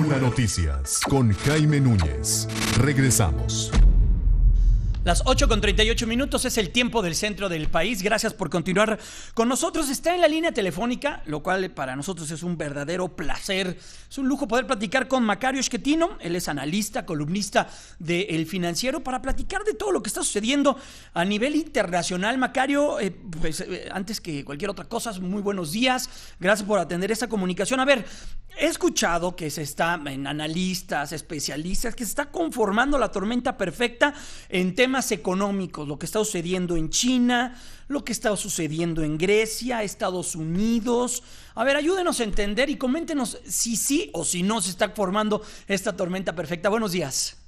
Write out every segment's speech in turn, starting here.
Noticias con Jaime Núñez. Regresamos. Las 8:38 es el tiempo del centro del país. Gracias por continuar con nosotros. Está en la línea telefónica, lo cual para nosotros es un verdadero placer. Es un lujo poder platicar con Macario Schettino. Él es analista, columnista de El Financiero, para platicar de todo lo que está sucediendo a nivel internacional. Macario, antes que cualquier otra cosa, muy buenos días. Gracias por atender esta comunicación. A ver, he escuchado que se está, en analistas, especialistas, que se está conformando la tormenta perfecta en temas económicos, lo que está sucediendo en China, lo que está sucediendo en Grecia, Estados Unidos. A ver, ayúdenos a entender y coméntenos si sí o si no se está formando esta tormenta perfecta. Buenos días.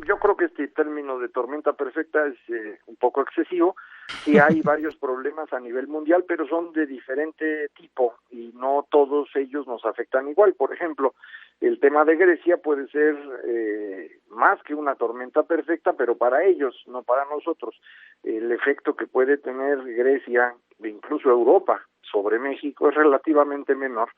Yo creo que este término de tormenta perfecta es un poco excesivo. Sí hay varios problemas a nivel mundial, pero son de diferente tipo y no todos ellos nos afectan igual. Por ejemplo, el tema de Grecia puede ser más que una tormenta perfecta, pero para ellos, no para nosotros. El efecto que puede tener Grecia, e incluso Europa, sobre México es relativamente menor,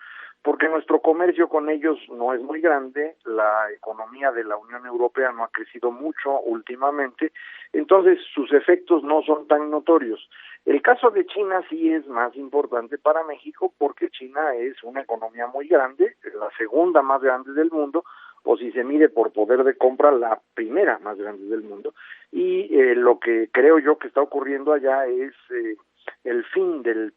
porque nuestro comercio con ellos no es muy grande, la economía de la Unión Europea no ha crecido mucho últimamente, entonces sus efectos no son tan notorios. El caso de China sí es más importante para México porque China es una economía muy grande, la segunda más grande del mundo, o si se mide por poder de compra, la primera más grande del mundo, y lo que creo yo que está ocurriendo allá es el fin del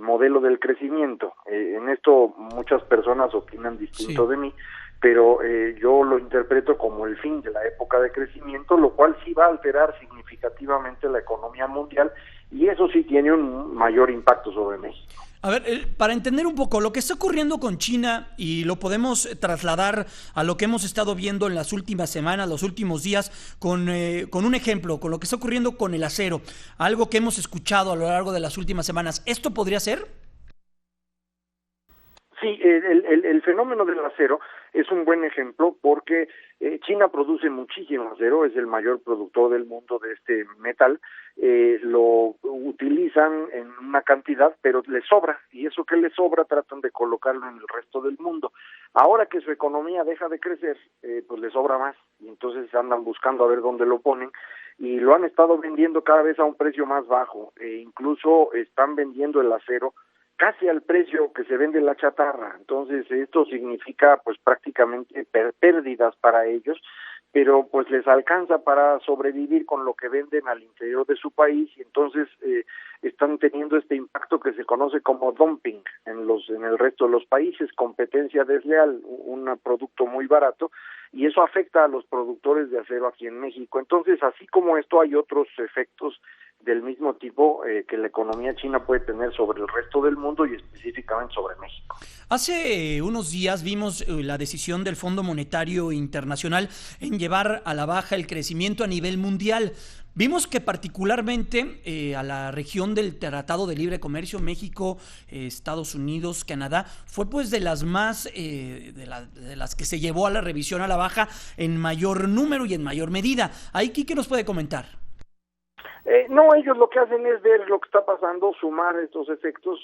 modelo del crecimiento. En esto muchas personas opinan distinto de mí, pero yo lo interpreto como el fin de la época de crecimiento, lo cual sí va a alterar significativamente la economía mundial y eso sí tiene un mayor impacto sobre México. A ver, para entender un poco lo que está ocurriendo con China y lo podemos trasladar a lo que hemos estado viendo en las últimas semanas, los últimos días, con un ejemplo, con lo que está ocurriendo con el acero, algo que hemos escuchado a lo largo de las últimas semanas. ¿Esto podría ser? Sí, el fenómeno del acero es un buen ejemplo porque China produce muchísimo acero, es el mayor productor del mundo de este metal, lo utilizan en una cantidad, pero les sobra, y eso que les sobra tratan de colocarlo en el resto del mundo. Ahora que su economía deja de crecer, pues les sobra más, y entonces andan buscando a ver dónde lo ponen, y lo han estado vendiendo cada vez a un precio más bajo, e incluso están vendiendo el acero casi al precio que se vende la chatarra. Entonces esto significa pues prácticamente pérdidas para ellos, pero pues les alcanza para sobrevivir con lo que venden al interior de su país y entonces están teniendo este impacto que se conoce como dumping en el resto de los países, competencia desleal, un producto muy barato, y eso afecta a los productores de acero aquí en México. Entonces, así como esto, hay otros efectos del mismo tipo que la economía china puede tener sobre el resto del mundo y específicamente sobre México. Hace unos días vimos la decisión del Fondo Monetario Internacional en llevar a la baja el crecimiento a nivel mundial. Vimos que particularmente a la región del Tratado de Libre Comercio, México, Estados Unidos, Canadá, fue pues de las más, de las que se llevó a la revisión a la baja en mayor número y en mayor medida. ¿Ahí qué nos puede comentar? No, ellos lo que hacen es ver lo que está pasando, sumar estos efectos.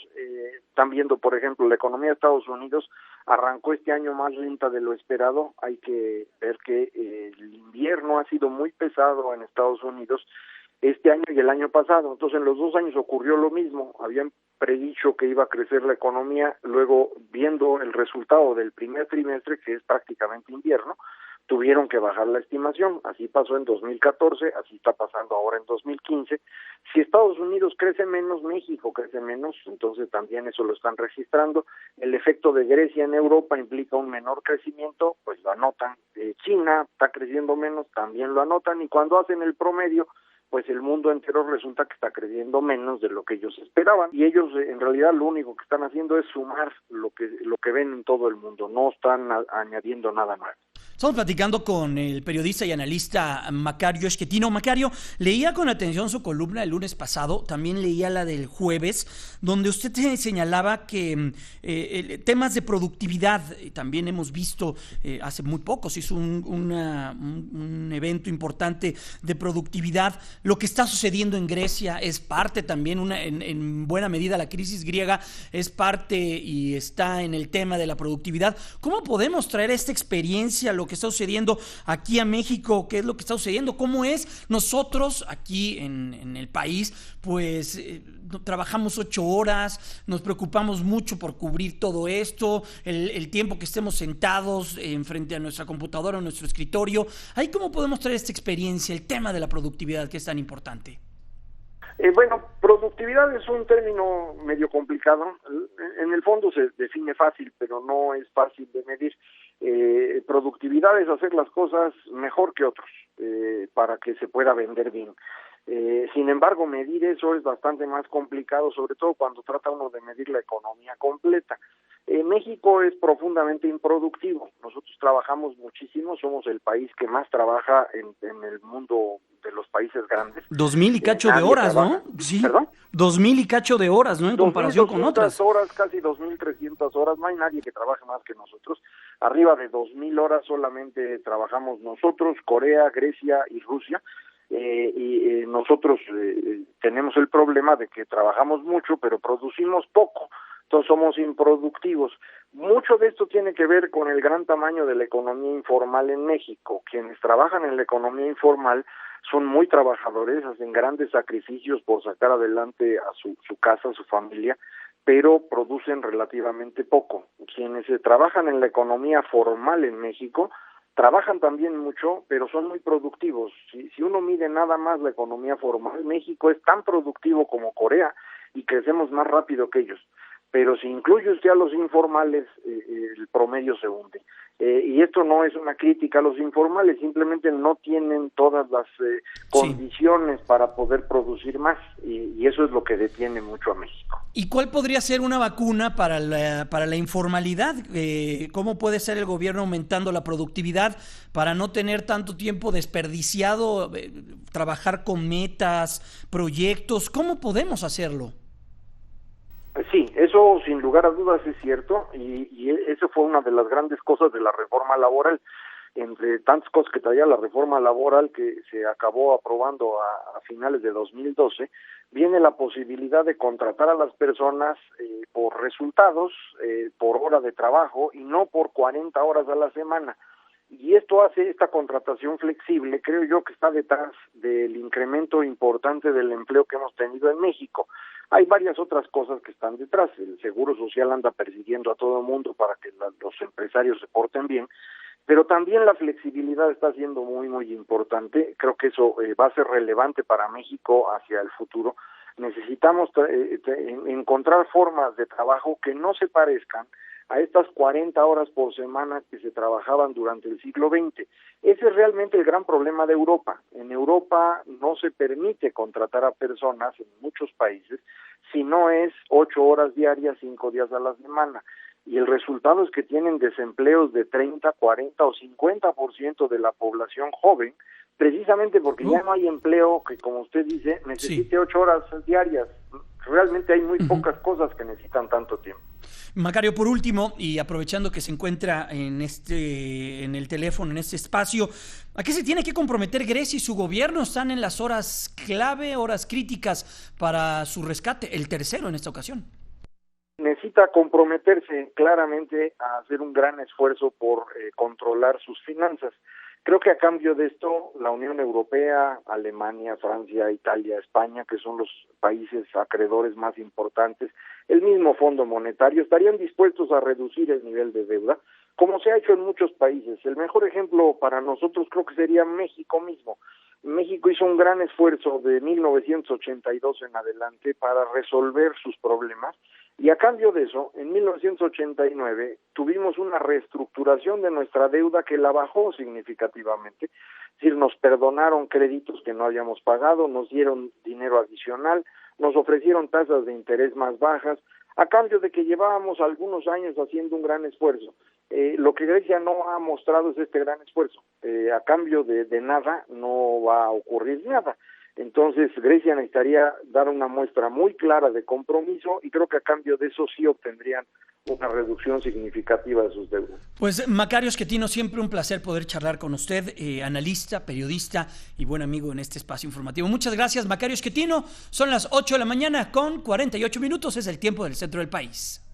Están viendo, por ejemplo, la economía de Estados Unidos arrancó este año más lenta de lo esperado. Hay que ver que el invierno ha sido muy pesado en Estados Unidos este año y el año pasado. Entonces, en los 2 años ocurrió lo mismo. Habían predicho que iba a crecer la economía, luego viendo el resultado del primer trimestre, que es prácticamente invierno, tuvieron que bajar la estimación. Así pasó en 2014, así está pasando ahora en 2015. Si Estados Unidos crece menos, México crece menos, entonces también eso lo están registrando. El efecto de Grecia en Europa implica un menor crecimiento, pues lo anotan. China está creciendo menos, también lo anotan, y cuando hacen el promedio, pues el mundo entero resulta que está creciendo menos de lo que ellos esperaban, y ellos en realidad lo único que están haciendo es sumar lo que ven en todo el mundo, no están añadiendo nada nuevo. Estamos platicando con el periodista y analista Macario Schettino. Macario, leía con atención su columna el lunes pasado, también leía la del jueves, donde usted señalaba que temas de productividad, también hemos visto hace muy poco, se hizo un evento importante de productividad. Lo que está sucediendo en Grecia es parte también, en buena medida la crisis griega es parte y está en el tema de la productividad. ¿Cómo podemos traer esta experiencia, lo que está sucediendo aquí a México? ¿Qué es lo que está sucediendo? ¿Cómo es? Nosotros aquí en el país, pues trabajamos 8 horas, nos preocupamos mucho por cubrir todo esto, el tiempo que estemos sentados frente a nuestra computadora o nuestro escritorio. ¿Ahí cómo podemos traer esta experiencia, el tema de la productividad que es tan importante? Bueno, productividad es un término medio complicado. En el fondo se define fácil, pero no es fácil de medir. Productividad es hacer las cosas mejor que otros para que se pueda vender bien. Sin embargo, medir eso es bastante más complicado, sobre todo cuando trata uno de medir la economía completa. México es profundamente improductivo. Nosotros trabajamos muchísimo, somos el país que más trabaja en el mundo de los países grandes. 2,000 y cacho de horas, trabaja, ¿no? Sí. ¿Perdón? 2,000 y cacho de horas, ¿no? En comparación con otras. Horas, casi 2,300 horas. No hay nadie que trabaje más que nosotros. Arriba de 2,000 horas solamente trabajamos nosotros, Corea, Grecia y Rusia. Nosotros tenemos el problema de que trabajamos mucho, pero producimos poco. Entonces somos improductivos. Mucho de esto tiene que ver con el gran tamaño de la economía informal en México. Quienes trabajan en la economía informal son muy trabajadores, hacen grandes sacrificios por sacar adelante a su casa, a su familia, pero producen relativamente poco. Quienes trabajan en la economía formal en México trabajan también mucho, pero son muy productivos. Si uno mide nada más la economía formal, México es tan productivo como Corea y crecemos más rápido que ellos. Pero si incluye usted a los informales, el promedio se hunde. Y esto no es una crítica a los informales, simplemente no tienen todas las condiciones para poder producir más, y eso es lo que detiene mucho a México. ¿Y cuál podría ser una vacuna para la informalidad? ¿Cómo puede ser el gobierno aumentando la productividad para no tener tanto tiempo desperdiciado, trabajar con metas, proyectos? ¿Cómo podemos hacerlo? Sí, eso sin lugar a dudas es cierto, y eso fue una de las grandes cosas de la reforma laboral. Entre tantas cosas que traía la reforma laboral que se acabó aprobando a finales de 2012, viene la posibilidad de contratar a las personas por resultados, por hora de trabajo y no por 40 horas a la semana. Y esto hace esta contratación flexible, creo yo, que está detrás del incremento importante del empleo que hemos tenido en México. Hay varias otras cosas que están detrás. El Seguro Social anda persiguiendo a todo el mundo para que los empresarios se porten bien, pero también la flexibilidad está siendo muy, muy importante. Creo que eso va a ser relevante para México hacia el futuro. Necesitamos encontrar formas de trabajo que no se parezcan a estas 40 horas por semana que se trabajaban durante el siglo XX. Ese es realmente el gran problema de Europa. En Europa no se permite contratar a personas en muchos países si no es 8 horas diarias, 5 días a la semana. Y el resultado es que tienen desempleos de 30, 40 o 50% de la población joven, precisamente porque ya no hay empleo que, como usted dice, necesite 8 horas diarias. Realmente hay muy pocas cosas que necesitan tanto tiempo. Macario, por último, y aprovechando que se encuentra en el teléfono, en este espacio, ¿a qué se tiene que comprometer Grecia y su gobierno? Están en las horas clave, horas críticas para su rescate, el tercero en esta ocasión. Necesita comprometerse claramente a hacer un gran esfuerzo por controlar sus finanzas. Creo que a cambio de esto, la Unión Europea, Alemania, Francia, Italia, España, que son los países acreedores más importantes, el mismo Fondo Monetario, estarían dispuestos a reducir el nivel de deuda, como se ha hecho en muchos países. El mejor ejemplo para nosotros creo que sería México mismo. México hizo un gran esfuerzo de 1982 en adelante para resolver sus problemas, y a cambio de eso, en 1989 tuvimos una reestructuración de nuestra deuda que la bajó significativamente. Es decir, nos perdonaron créditos que no habíamos pagado, nos dieron dinero adicional, nos ofrecieron tasas de interés más bajas, a cambio de que llevábamos algunos años haciendo un gran esfuerzo. Lo que Grecia no ha mostrado es este gran esfuerzo. A cambio de nada no va a ocurrir nada. Entonces Grecia necesitaría dar una muestra muy clara de compromiso y creo que a cambio de eso sí obtendrían una reducción significativa de sus deudas. Pues Macario Schettino, siempre un placer poder charlar con usted, analista, periodista y buen amigo en este espacio informativo. Muchas gracias, Macario Schettino. Son las 8 de la mañana con 48 minutos, es el tiempo del centro del país.